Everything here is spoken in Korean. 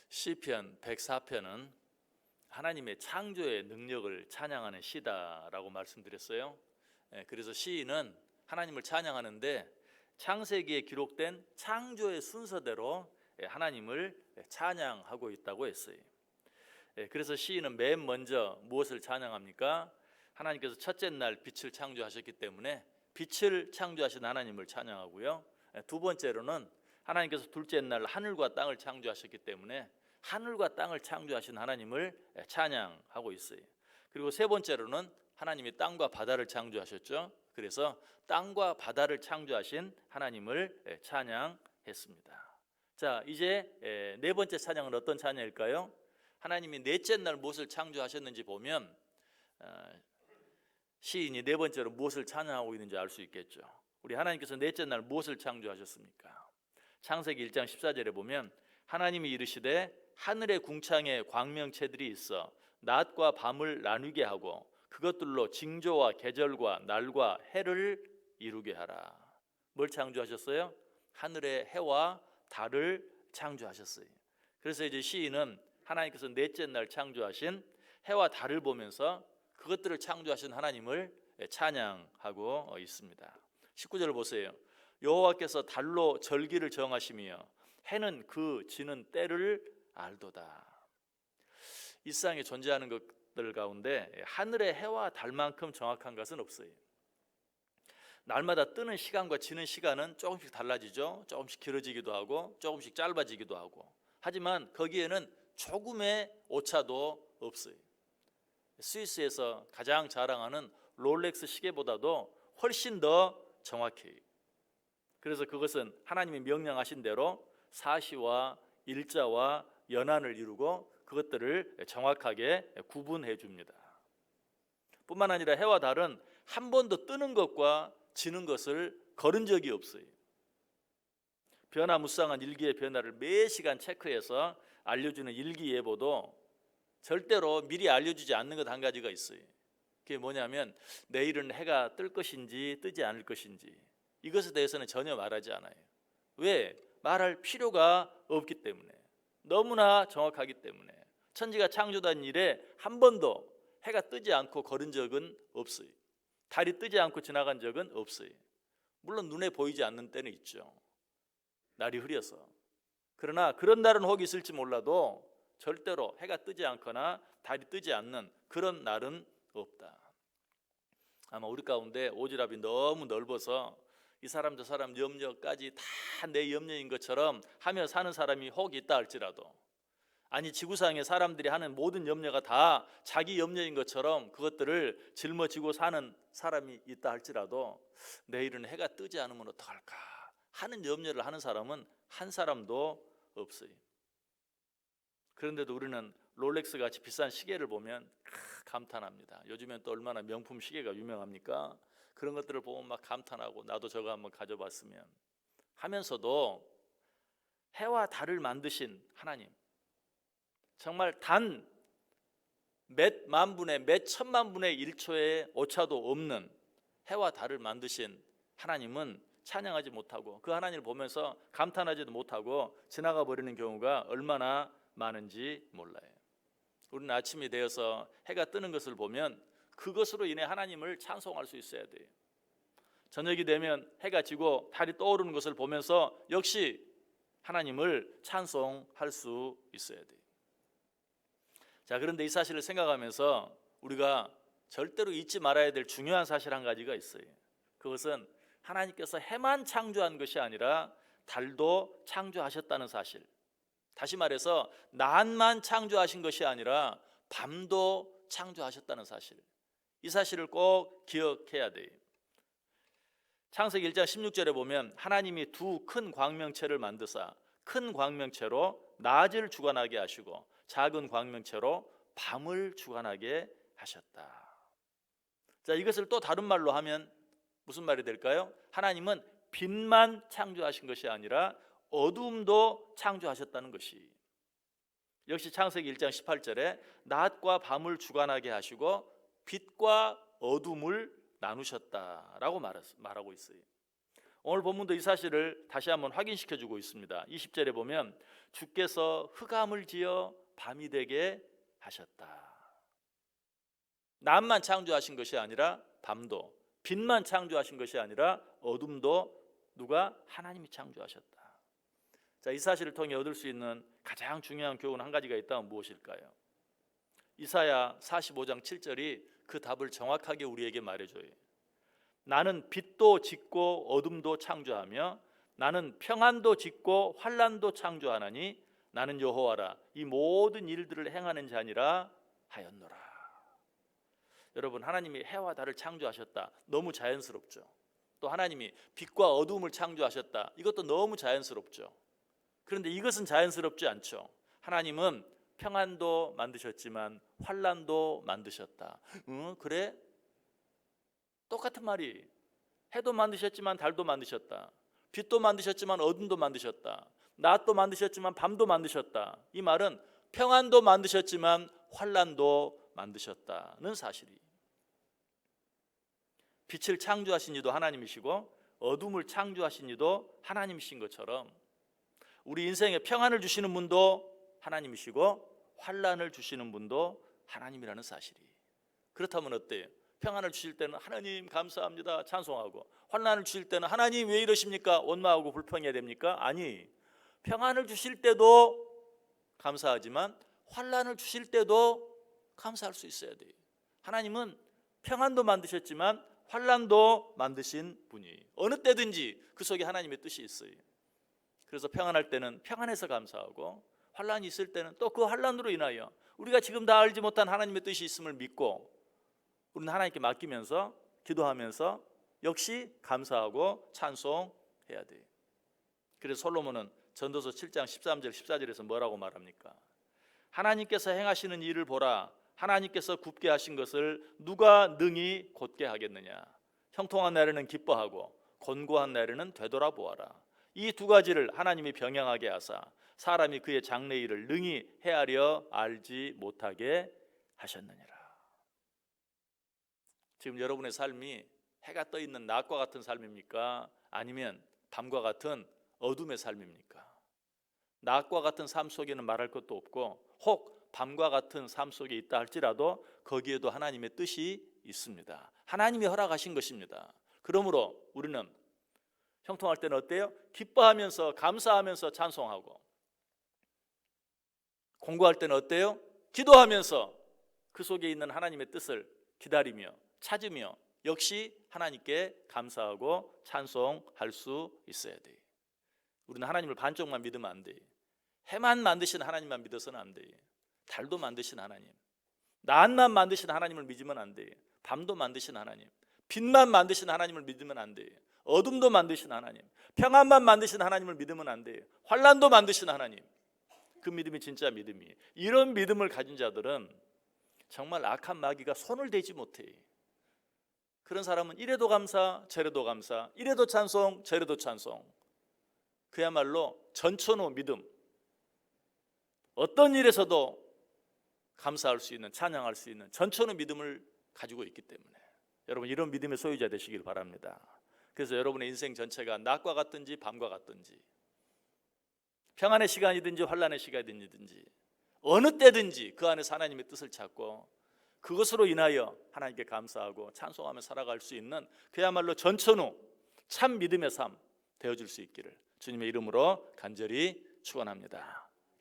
시편 104편은 하나님의 창조의 능력을 찬양하는 시다라고 말씀드렸어요. 그래서 시인은 하나님을 찬양하는데 창세기에 기록된 창조의 순서대로 하나님을 찬양하고 있다고 했어요. 그래서 시인은 맨 먼저 무엇을 찬양합니까? 하나님께서 첫째 날 빛을 창조하셨기 때문에 빛을 창조하신 하나님을 찬양하고요. 두 번째로는 하나님께서 둘째 날 하늘과 땅을 창조하셨기 때문에 하늘과 땅을 창조하신 하나님을 찬양하고 있어요. 그리고 세 번째로는 하나님이 땅과 바다를 창조하셨죠. 그래서 땅과 바다를 창조하신 하나님을 찬양했습니다. 자, 이제 네 번째 찬양은 어떤 찬양일까요? 하나님이 넷째 날 무엇을 창조하셨는지 보면 시인이 네 번째로 무엇을 찬양하고 있는지 알 수 있겠죠. 우리 하나님께서 넷째 날 무엇을 창조하셨습니까? 창세기 1장 14절에 보면 하나님이 이르시되 하늘의 궁창에 광명체들이 있어 낮과 밤을 나누게 하고 그것들로 징조와 계절과 날과 해를 이루게 하라. 뭘 창조하셨어요? 하늘의 해와 달을 창조하셨어요. 그래서 이제 시인은 하나님께서 넷째 날 창조하신 해와 달을 보면서 그것들을 창조하신 하나님을 찬양하고 있습니다. 19절 보세요. 여호와께서 달로 절기를 정하시며 해는 그 지는 때를 알도다. 이 세상에 존재하는 것들 가운데 하늘의 해와 달만큼 정확한 것은 없어요. 날마다 뜨는 시간과 지는 시간은 조금씩 달라지죠. 조금씩 길어지기도 하고 조금씩 짧아지기도 하고. 하지만 거기에는 조금의 오차도 없어요. 스위스에서 가장 자랑하는 롤렉스 시계보다도 훨씬 더 정확해요. 그래서 그것은 하나님이 명령하신 대로 사시와 일자와 연한을 이루고 그것들을 정확하게 구분해 줍니다. 뿐만 아니라 해와 달은 한 번도 뜨는 것과 지는 것을 거른 적이 없어요. 변화무쌍한 일기의 변화를 매 시간 체크해서 알려주는 일기예보도 절대로 미리 알려주지 않는 것 한 가지가 있어요. 그게 뭐냐면 내일은 해가 뜰 것인지 뜨지 않을 것인지 이것에 대해서는 전혀 말하지 않아요. 왜? 말할 필요가 없기 때문에. 너무나 정확하기 때문에. 천지가 창조된 이래 한 번도 해가 뜨지 않고 걸은 적은 없어요. 달이 뜨지 않고 지나간 적은 없어요. 물론 눈에 보이지 않는 때는 있죠. 날이 흐려서. 그러나 그런 날은 혹 있을지 몰라도 절대로 해가 뜨지 않거나 달이 뜨지 않는 그런 날은 없다. 아마 우리 가운데 오지랖이 너무 넓어서 이 사람 저 사람 염려까지 다 내 염려인 것처럼 하며 사는 사람이 혹 있다 할지라도, 아니 지구상의 사람들이 하는 모든 염려가 다 자기 염려인 것처럼 그것들을 짊어지고 사는 사람이 있다 할지라도 내일은 해가 뜨지 않으면 어떡할까 하는 염려를 하는 사람은 한 사람도 없어요. 그런데도 우리는 롤렉스 같이 비싼 시계를 보면 감탄합니다. 요즘엔 또 얼마나 명품 시계가 유명합니까? 그런 것들을 보면 막 감탄하고 나도 저거 한번 가져봤으면 하면서도 해와 달을 만드신 하나님, 정말 단 몇 만분의 몇 천만분의 1초의 오차도 없는 해와 달을 만드신 하나님은 찬양하지 못하고 그 하나님을 보면서 감탄하지도 못하고 지나가 버리는 경우가 얼마나 많은지 몰라요. 우리는 아침이 되어서 해가 뜨는 것을 보면 그것으로 인해 하나님을 찬송할 수 있어야 돼요. 저녁이 되면 해가 지고 달이 떠오르는 것을 보면서 역시 하나님을 찬송할 수 있어야 돼요. 자, 그런데 이 사실을 생각하면서 우리가 절대로 잊지 말아야 될 중요한 사실 한 가지가 있어요. 그것은 하나님께서 해만 창조한 것이 아니라 달도 창조하셨다는 사실. 다시 말해서 낮만 창조하신 것이 아니라 밤도 창조하셨다는 사실. 이 사실을 꼭 기억해야 돼요. 창세기 1장 16절에 보면 하나님이 두 큰 광명체를 만드사 큰 광명체로 낮을 주관하게 하시고 작은 광명체로 밤을 주관하게 하셨다. 자, 이것을 또 다른 말로 하면 무슨 말이 될까요? 하나님은 빛만 창조하신 것이 아니라 어둠도 창조하셨다는 것이. 역시 창세기 1장 18절에 낮과 밤을 주관하게 하시고 빛과 어둠을 나누셨다라고 말하고 있어요. 오늘 본문도 이 사실을 다시 한번 확인시켜 주고 있습니다. 20절에 보면 주께서 흑암을 지어 밤이 되게 하셨다. 낮만 창조하신 것이 아니라 밤도, 빛만 창조하신 것이 아니라 어둠도 누가? 하나님이 창조하셨다. 자, 이 사실을 통해 얻을 수 있는 가장 중요한 교훈 한 가지가 있다면 무엇일까요? 이사야 45장 7절이 그 답을 정확하게 우리에게 말해줘요. 나는 빛도 짓고 어둠도 창조하며 나는 평안도 짓고 환난도 창조하나니 나는 여호와라 이 모든 일들을 행하는 자니라 하였노라. 여러분, 하나님이 해와 달을 창조하셨다. 너무 자연스럽죠. 또 하나님이 빛과 어둠을 창조하셨다. 이것도 너무 자연스럽죠. 그런데 이것은 자연스럽지 않죠. 하나님은 평안도 만드셨지만 환난도 만드셨다. 그래? 똑같은 말이. 해도 만드셨지만 달도 만드셨다. 빛도 만드셨지만 어둠도 만드셨다. 낮도 만드셨지만 밤도 만드셨다. 이 말은 평안도 만드셨지만 환난도 만드셨다는 사실이. 빛을 창조하신 이도 하나님이시고 어둠을 창조하신 이도 하나님이신 것처럼 우리 인생에 평안을 주시는 분도 하나님이시고 환난을 주시는 분도 하나님이라는 사실이. 그렇다면 어때요? 평안을 주실 때는 하나님 감사합니다 찬송하고, 환난을 주실 때는 하나님 왜 이러십니까 원망하고 불평해야 됩니까? 아니, 평안을 주실 때도 감사하지만 환난을 주실 때도 감사할 수 있어야 돼요. 하나님은 평안도 만드셨지만 환난도 만드신 분이 어느 때든지 그 속에 하나님의 뜻이 있어요. 그래서 평안할 때는 평안해서 감사하고 환난이 있을 때는 또 그 환난으로 인하여 우리가 지금 다 알지 못한 하나님의 뜻이 있음을 믿고 우리는 하나님께 맡기면서 기도하면서 역시 감사하고 찬송해야 돼요. 그래서 솔로몬은 전도서 7장 13절 14절에서 뭐라고 말합니까? 하나님께서 행하시는 일을 보라. 하나님께서 굽게 하신 것을 누가 능히 곧게 하겠느냐. 형통한 날에는 기뻐하고 곤고한 날에는 되돌아보아라. 이 두 가지를 하나님이 병행하게 하사 사람이 그의 장래 일을 능히 헤아려 알지 못하게 하셨느니라. 지금 여러분의 삶이 해가 떠 있는 낮과 같은 삶입니까? 아니면 밤과 같은 어둠의 삶입니까? 낮과 같은 삶 속에는 말할 것도 없고 혹 밤과 같은 삶 속에 있다 할지라도 거기에도 하나님의 뜻이 있습니다. 하나님이 허락하신 것입니다. 그러므로 우리는 형통할 때는 어때요? 기뻐하면서 감사하면서 찬송하고, 공부할 때는 어때요? 기도하면서 그 속에 있는 하나님의 뜻을 기다리며 찾으며 역시 하나님께 감사하고 찬송할 수 있어야 돼요. 우리는 하나님을 반쪽만 믿으면 안 돼요. 해만 만드신 하나님만 믿어서는 안 돼요. 달도 만드신 하나님, 낮만 만드신 하나님을 믿으면 안 돼요. 밤도 만드신 하나님, 빛만 만드신 하나님을 믿으면 안 돼요. 어둠도 만드신 하나님, 평안만 만드신 하나님을 믿으면 안 돼요. 환난도 만드신 하나님, 그 믿음이 진짜 믿음이에요. 이런 믿음을 가진 자들은 정말 악한 마귀가 손을 대지 못해요. 그런 사람은 이래도 감사 저래도 감사, 이래도 찬송 저래도 찬송, 그야말로 전천후 믿음, 어떤 일에서도 감사할 수 있는, 찬양할 수 있는 전천후 믿음을 가지고 있기 때문에 여러분 이런 믿음의 소유자 되시길 바랍니다. 그래서 여러분의 인생 전체가 낮과 같든지 밤과 같든지 평안의 시간이든지 환난의 시간이든지 어느 때든지 그 안에서 하나님의 뜻을 찾고 그것으로 인하여 하나님께 감사하고 찬송하며 살아갈 수 있는 그야말로 전천후 참 믿음의 삶 되어줄 수 있기를 주님의 이름으로 간절히 축원합니다.